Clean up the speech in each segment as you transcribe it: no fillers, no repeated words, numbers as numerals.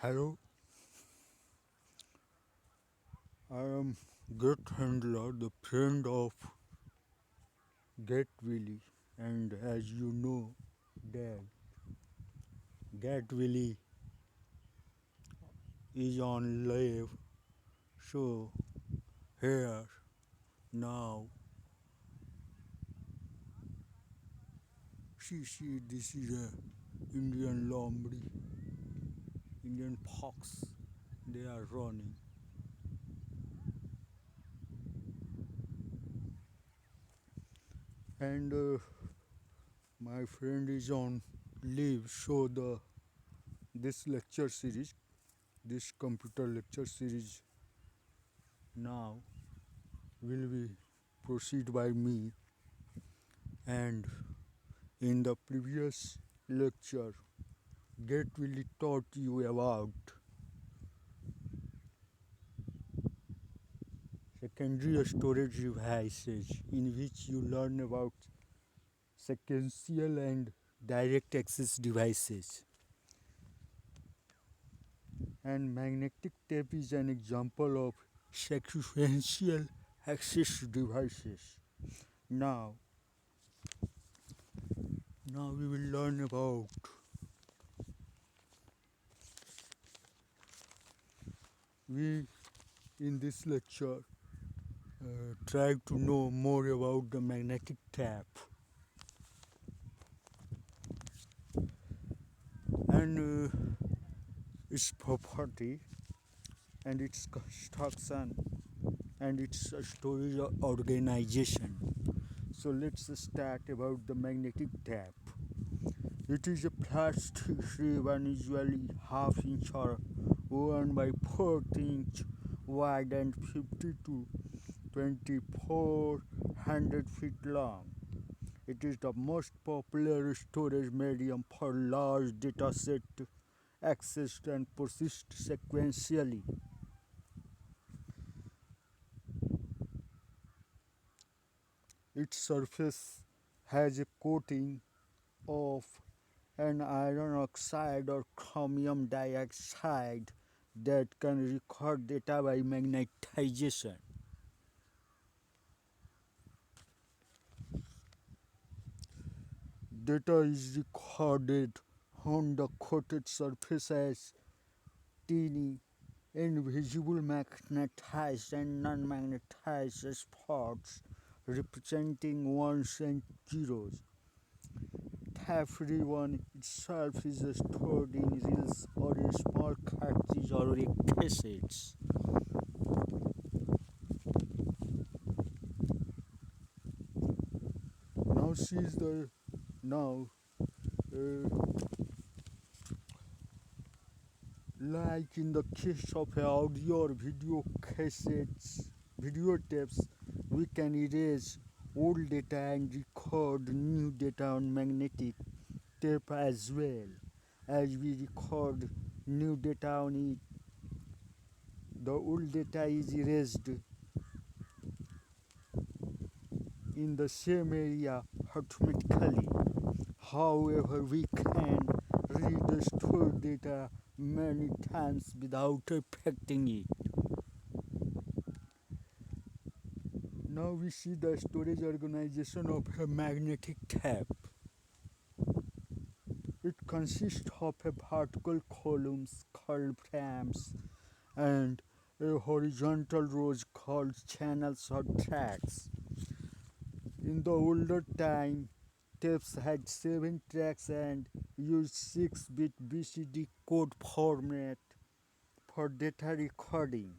Hello, I am Get Handler, the friend of Get Willy, and as you know, that Get Willy is on live. So here now, see, this is a Indian Lombri, Indian fox. They are running, and my friend is on leave. So this lecture series, this computer lecture series now will be proceed by me. And in the previous lecture, Get Willy taught you about secondary storage devices, in which you learn about sequential and direct access devices. And magnetic tape is an example of sequential access devices. Now, now we will learn about we in this lecture try to know more about the magnetic tape and its property and its construction and its storage organization. So let's start about the magnetic tape. It is a plastic ribbon, usually half inch or 1 by 4 inch wide and 50 to 2400 feet long. It is the most popular storage medium for large data set accessed and persist sequentially. Its surface has a coating of an iron oxide or chromium dioxide that can record data by magnetization. Data is recorded on the coated surface as tiny, invisible magnetized and non-magnetized spots representing ones and zeros. Tape ribbon itself is stored in reels or in small cartridges or cassettes. Now sees the now uh, like in the case of audio or video cassettes, video tapes, we can erase old data and record new data on magnetic tape as well. As we record new data on it, the old data is erased in the same area automatically. However, we can read the stored data many times without affecting it. Now we see the storage organization of a magnetic tape. It consists of a vertical columns called frames and a horizontal rows called channels or tracks. In the older time, tapes had 7 tracks and used 6-bit BCD code format for data recording.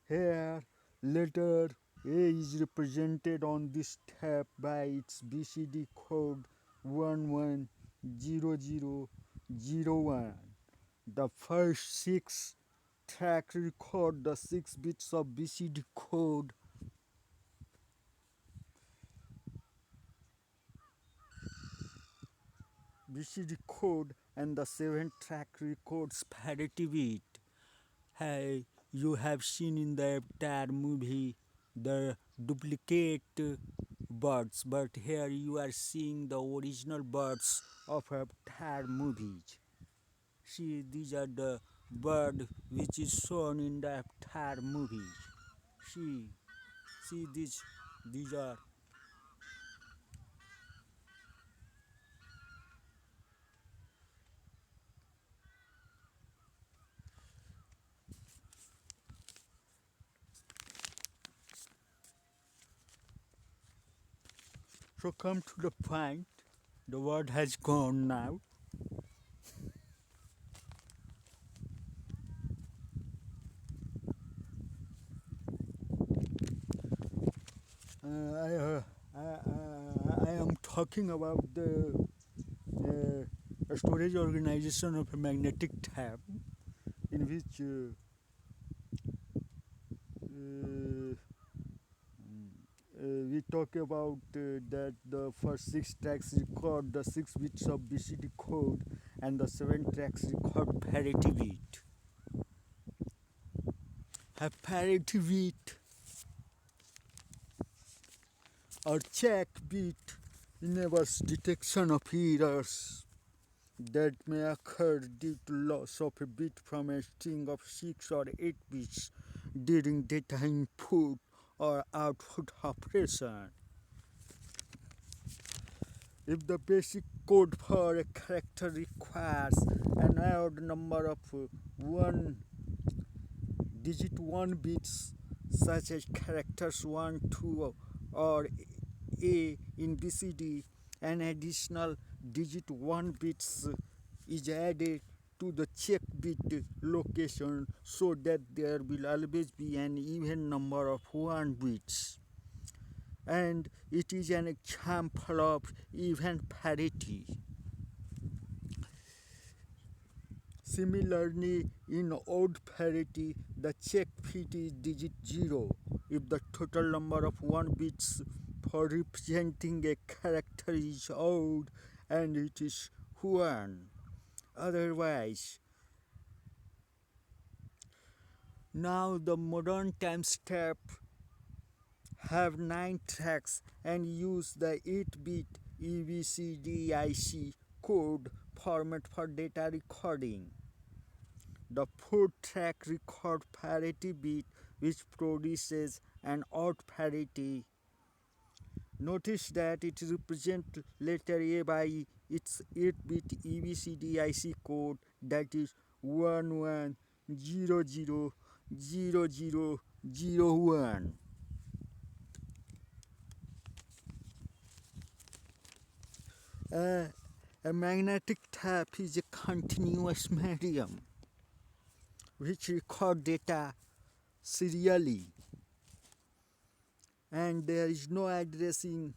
Here, letter A is represented on this tape by its BCD code 110001. The first 6 tracks record the 6 bits of BCD code and the 7th track records parity bit. Hey, you have seen in the Avatar movie the duplicate birds, but here you are seeing the original birds of Avatar movies. See, these are the bird which is shown in the Avatar movie. See, see these are. So come to the point. The word has gone now. I, I am talking about the storage organization of a magnetic tap in which uh, we talk about that the first six tracks record the 6 bits of BCD code and the 7 tracks record parity bit. A parity bit or check bit enables detection of errors that may occur due to loss of a bit from a string of 6 or 8 bits during data input or output operation. If the basic code for a character requires an odd number of 1 digit 1 bits such as characters 1, 2 or A in BCD, an additional digit 1 bits is added to the check bit location so that there will always be an even number of 1 bits, and it is an example of even parity. Similarly, in odd parity, the check bit is digit 0 if the total number of 1 bits for representing a character is odd and it is 1. Otherwise, now the modern timestamp have 9 tracks and use the 8-bit EBCDIC code format for data recording. The 4-track record parity bit which produces an odd parity. Notice that it represents letter A by its 8-bit EBCDIC code, that is 11000001. A magnetic tape is a continuous medium which record data serially, and there is no addressing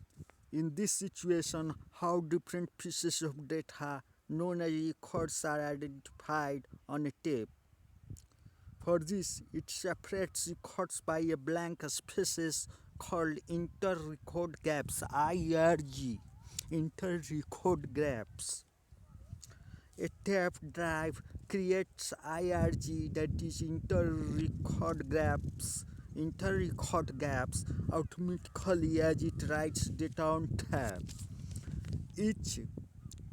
in this situation how different pieces of data known as records are identified on a tape. For this, it separates records by a blank spaces called inter-record gaps, IRG, inter-record gaps. A tape drive creates IRG, that is inter-record gaps automatically as it writes data on tape. Each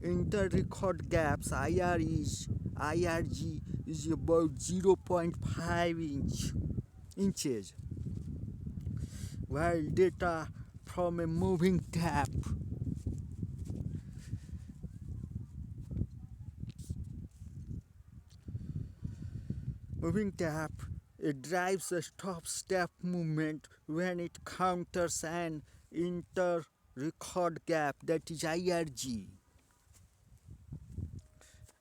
inter-record gaps IRG is about 0.5 inches, while data from a moving tape it drives a stop-step movement when it counters an inter-record gap, that is IRG.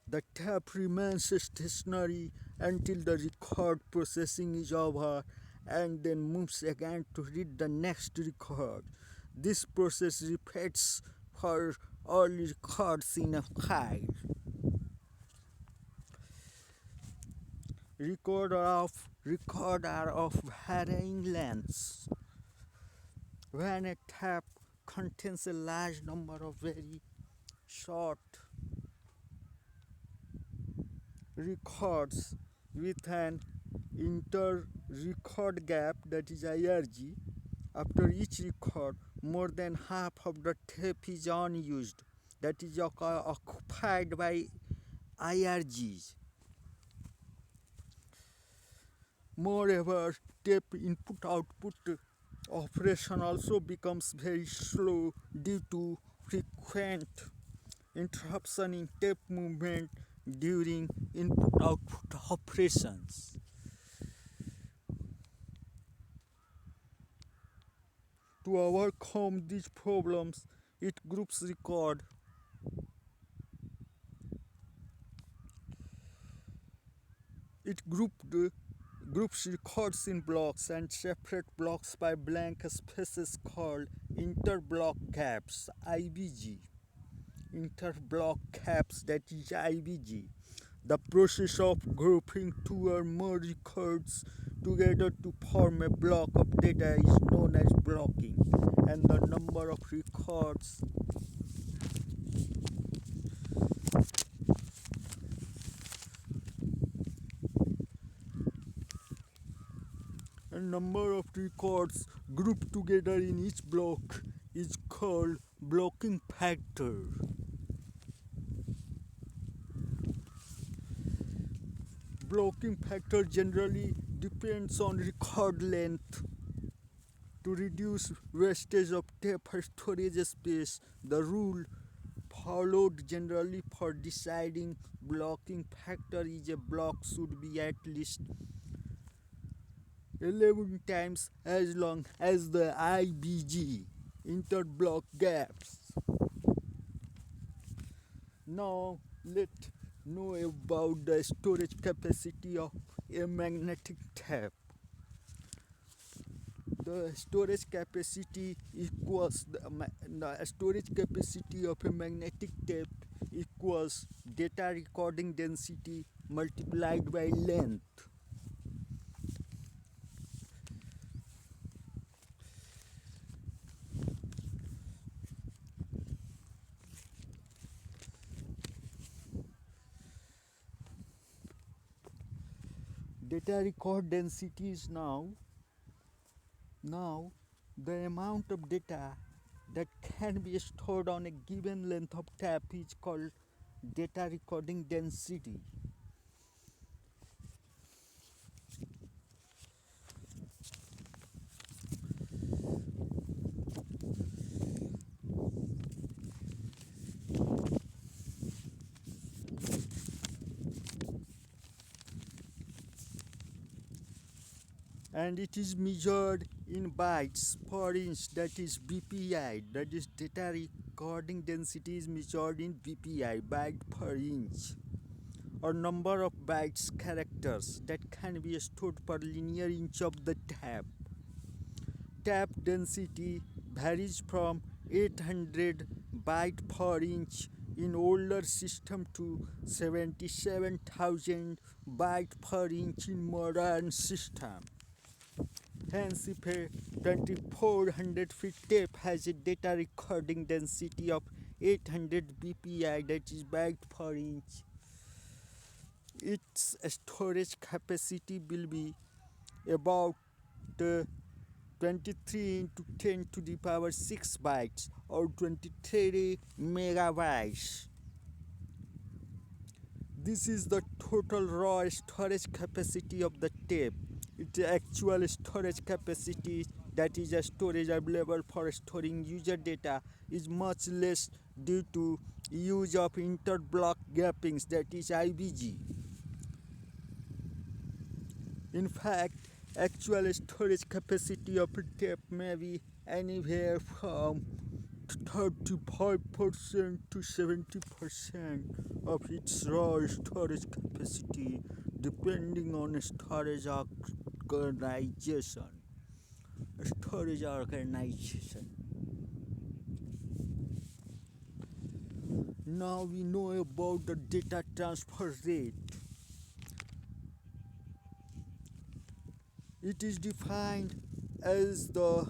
The tape remains stationary until the record processing is over and then moves again to read the next record. This process repeats for all records in a file. Recorder of varying lengths. When a tape contains a large number of very short records with an inter-record gap, that is IRG, after each record more than half of the tape is unused, that is occupied by IRGs. Moreover, tape input output operation also becomes very slow due to frequent interruption in tape movement during input output operations. To overcome these problems, it groups record it groups records in blocks and separate blocks by blank spaces called interblock gaps, IBG. Interblock gaps, that is IBG. The process of grouping two or more records together to form a block of data is known as blocking, and the number of records grouped together in each block is called blocking factor. Blocking factor generally depends on record length. To reduce wastage of tape storage space, the rule followed generally for deciding blocking factor is a block should be at least 11 times as long as the IBG, interblock gaps. Now let's know about the storage capacity of a magnetic tape. The storage capacity of a magnetic tape equals data recording density multiplied by length. Data record density is now the amount of data that can be stored on a given length of tape is called data recording density. And it is measured in bytes per inch, that is BPI, that is data recording density is measured in BPI, byte per inch, or number of bytes characters that can be stored per linear inch of the tape. Tape density varies from 800 byte per inch in older system to 77,000 byte per inch in modern system. Hence, if a 2400 feet tape has a data recording density of 800 bpi, that is byte per inch, its storage capacity will be about 23 into 10 to the power 6 bytes, or 23 megabytes. This is the total raw storage capacity of the tape. Its actual storage capacity, that is a storage available for storing user data, is much less due to use of interblock gappings, that is IBG. In fact, actual storage capacity of a tape may be anywhere from 35% to 70% of its raw storage capacity, depending on storage organization. Now we know about the data transfer rate. It is defined as the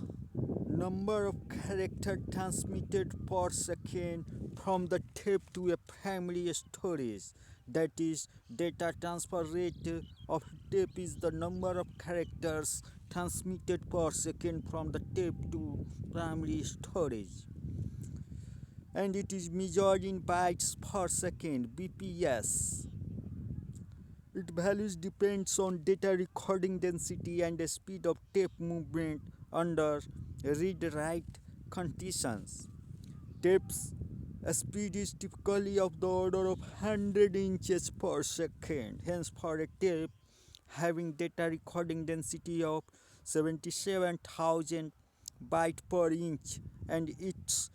number of characters transmitted per second from the tape to a primary storage. That is, data transfer rate of tape is the number of characters transmitted per second from the tape to primary storage, and it is measured in bytes per second (bps). Its values depends on data recording density and the speed of tape movement under read-write conditions. Tape's speed is typically of the order of 100 inches per second. Hence, for a tape having data recording density of 77,000 byte per inch and its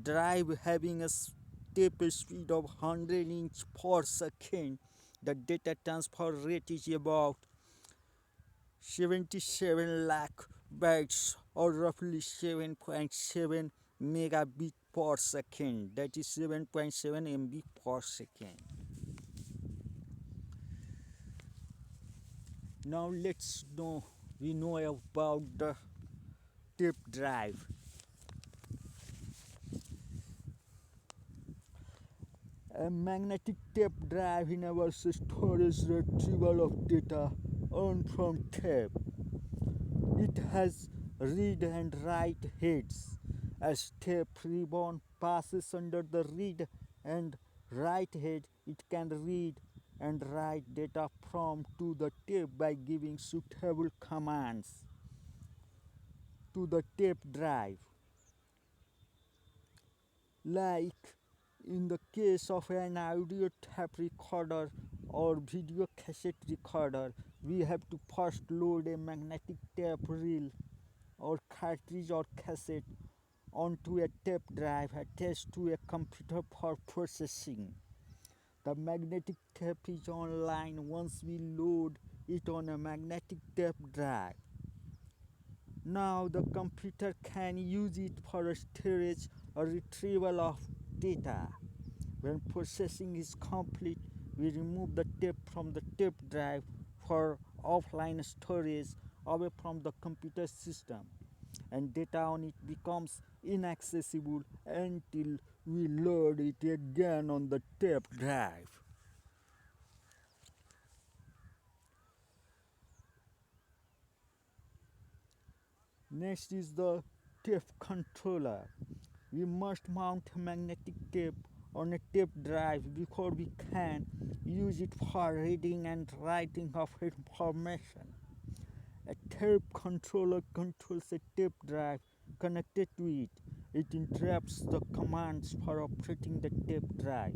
drive having a tape speed of 100 inch per second, the data transfer rate is about 77 lakh bytes or roughly 7.7 megabit per second, that is 7.7 MB per second. Now we know about the tape drive. A magnetic tape drive enables storage retrieval of data earned from tape. It has read and write heads. As tape ribbon passes under the read and write head, it can read and write data from to the tape by giving suitable commands to the tape drive. Like in the case of an audio tape recorder or video cassette recorder, we have to first load a magnetic tape reel or cartridge or cassette onto a tape drive attached to a computer for processing. The magnetic tape is online once we load it on a magnetic tape drive. Now the computer can use it for storage or retrieval of data. When processing is complete, we remove the tape from the tape drive for offline storage away from the computer system, and data on it becomes inaccessible until we load it again on the tape drive. Next is the tape controller. We must mount a magnetic tape on a tape drive before we can use it for reading and writing of information. A tape controller controls a tape drive connected to it. It interrupts the commands for operating the tape drive.